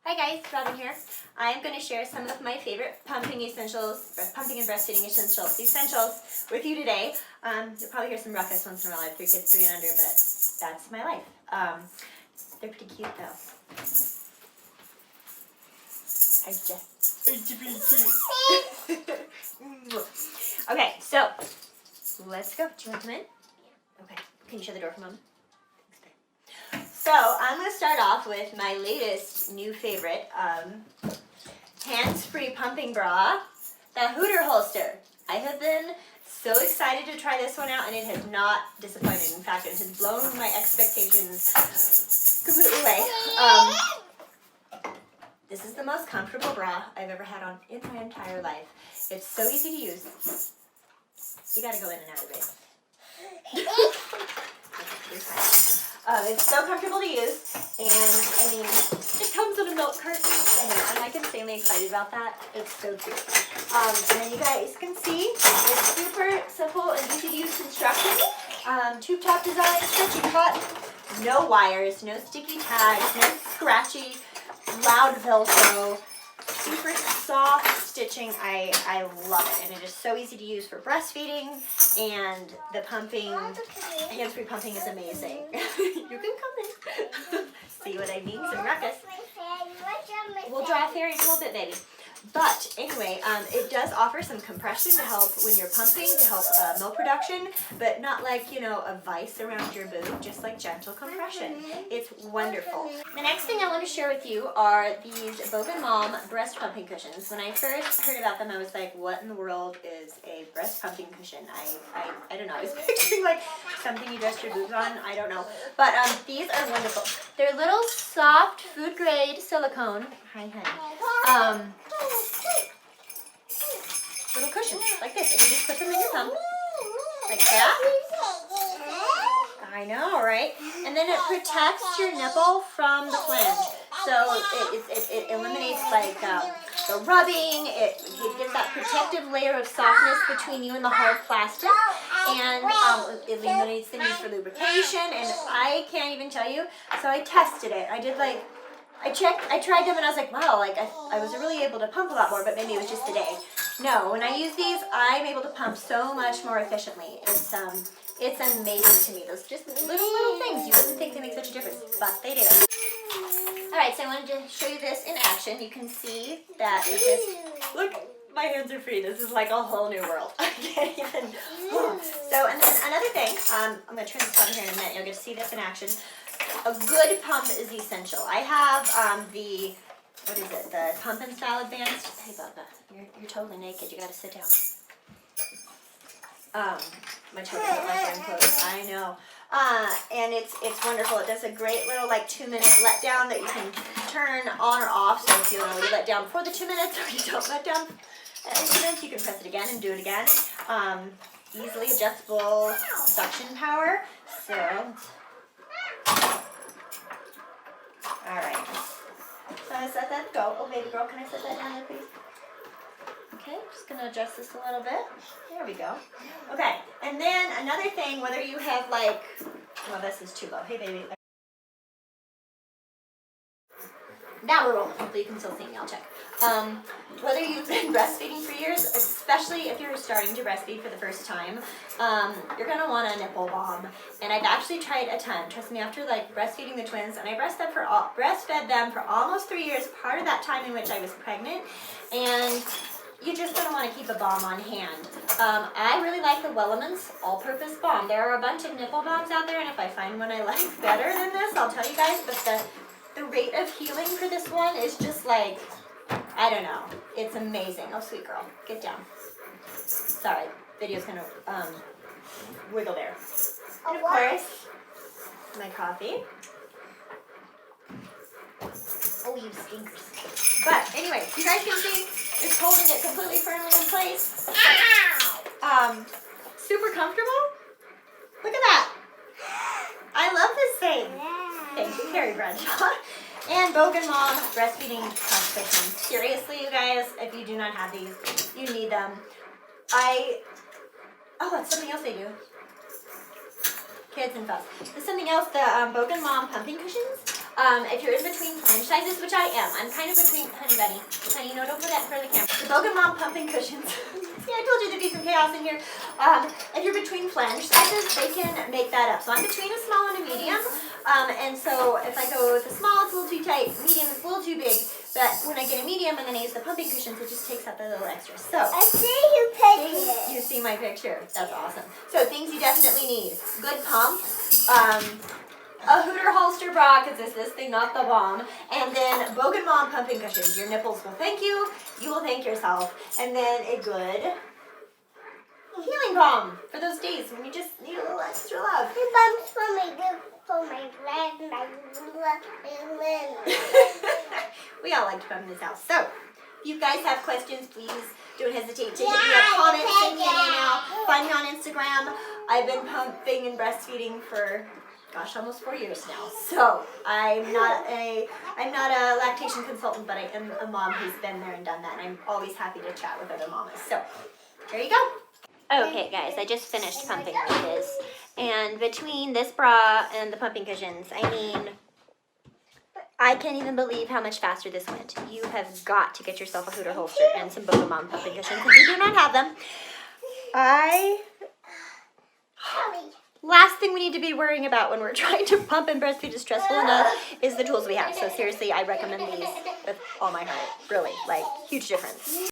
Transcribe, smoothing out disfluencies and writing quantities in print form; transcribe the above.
Hi guys, Robin here. I'm going to share some of my favorite pumping essentials, pumping and breastfeeding essentials with you today. You'll probably hear some ruckus once in a while. I have 3 kids, 3 and under, but that's my life. They're pretty cute though. Okay, so let's go. Do you want to come in? Okay. Can you shut the door for a moment? So I'm going to start off with my latest new favorite, hands-free pumping bra, the Hooter Holster. I have been so excited to try this one out, and it has not disappointed. In fact, it has blown my expectations completely away. This is the most comfortable bra I've ever had on in my entire life. It's so easy to use. You got to go in and out of it. Okay, you're fine. It's so comfortable to use, and I mean, it comes in a milk carton, and I get insanely excited about that. It's so cute. And then you guys can see, it's super simple and easy to use construction. Tube top design, stretchy cotton, no wires, no sticky tags, no scratchy, loud Velcro, super soft stitching. I love it, and it is so easy to use for breastfeeding, and the pumping, hands-free pumping is amazing. You can come in. See what I mean? Some ruckus. We'll draw a fairy in a little bit, baby. But anyway, it does offer some compression to help when you're pumping, to help milk production, but not like, you know, a vice around your boob, just like gentle compression. It's wonderful. The next thing I want to share with you are these Bogan Mom breast pumping cushions. When I first heard about them, I was like, what in the world is a breast pumping cushion? I don't know. I was picturing like something you dress your boobs on. I don't know. But these are wonderful. They're little soft food grade silicone. Hi, honey. Little cushions like this, and you just put them in your thumb, like that. I know, right? And then it protects your nipple from the flange, so it eliminates like the rubbing. It gives that protective layer of softness between you and the hard plastic, and it eliminates the need for lubrication. And I can't even tell you. So I tested it. I did like. I tried them, and I was like, wow, like I was really able to pump a lot more, but maybe it was just the day. No, when I use these, I'm able to pump so much more efficiently. It's amazing to me. Those just little things. You wouldn't think they make such a difference, but they do. All right, so I wanted to show you this in action. You can see that it just, look, my hands are free. This is like a whole new world. I can't even. So, and then another thing, I'm going to turn this on here in a minute. You'll get to see this in action. A good pump is essential. I have the, what is it, the Pump and Style Advanced. Hey, Bubba, you're totally naked. You got to sit down. My children put my friend clothes. I know. And it's wonderful. It does a great little like 2-minute letdown that you can turn on or off. So if you want to let down for the 2 minutes, or you don't let down at 2 minutes, you can press it again and do it again. Easily adjustable suction power. So. Alright, so I set that go. Oh, baby girl, can I set that down there, please? Okay, just going to adjust this a little bit. There we go. Okay, and then another thing, whether you have like, well, this is too low. Hey, baby. Now we're rolling. Hopefully you can still see me. I'll check. Whether you've been breastfeeding for years, especially if you're starting to breastfeed for the first time, you're going to want a nipple balm. And I've actually tried a ton. Trust me, after like breastfeeding the twins, and I breastfed them for almost 3 years, part of that time in which I was pregnant. And you're just going to want to keep a balm on hand. I really like the Welleman's all-purpose balm. There are a bunch of nipple balms out there, and if I find one I like better than this, I'll tell you guys. But the rate of healing for this one is just like, I don't know. It's amazing. Oh, sweet girl. Get down. Sorry. Video's going to wiggle there. And of course, my coffee. Oh, you stinkers. But anyway, you guys can see it's holding it completely firmly in place. Super comfortable. Look at that. I love this thing. Thank you, Carey Bradshaw. And Bogan Mom breastfeeding cushions. Seriously, you guys, if you do not have these, you need them. Oh, that's something else they do. Kids and fuss. There's something else, the Bogan Mom pumping cushions. If you're in between flange sizes, which I am, I'm kind of between, honey bunny, honey, no, don't put that in front of the camera. The Bogan Mom pumping cushions. See, I told you there'd be some chaos in here. If you're between flange sizes, they can make that up. So I'm between a small and a medium, and so if I go with the small, it's a little too tight, medium is a little too big, but when I get a medium and then I use the pumping cushions, it just takes up a little extra. So I see you picture. you see my picture. That's awesome. So things you definitely need: good pump, a Hooter Holster bra, because it's this thing, not the bomb, and then Bogan Mom pumping cushions. Your nipples will thank you. You will thank yourself, and then a good healing balm for those days when you just need a little extra love. The bumps for my leg, my We all like to pump in this house. So, if you guys have questions, please don't hesitate to hit me a comment, send me an email, find me on Instagram. I've been pumping and breastfeeding for, gosh, almost 4 years now. So, I'm not a lactation consultant, but I am a mom who's been there and done that. And I'm always happy to chat with other mamas. So, there you go. Okay, guys, I just finished pumping with this. And between this bra and the pumping cushions, I mean, I can't even believe how much faster this went. You have got to get yourself a Hooter Holster and some Bogan Mom pumping cushions if you do not have them. Last thing we need to be worrying about when we're trying to pump and breastfeed is stressful enough is the tools we have. So seriously, I recommend these with all my heart. Really, like, huge difference.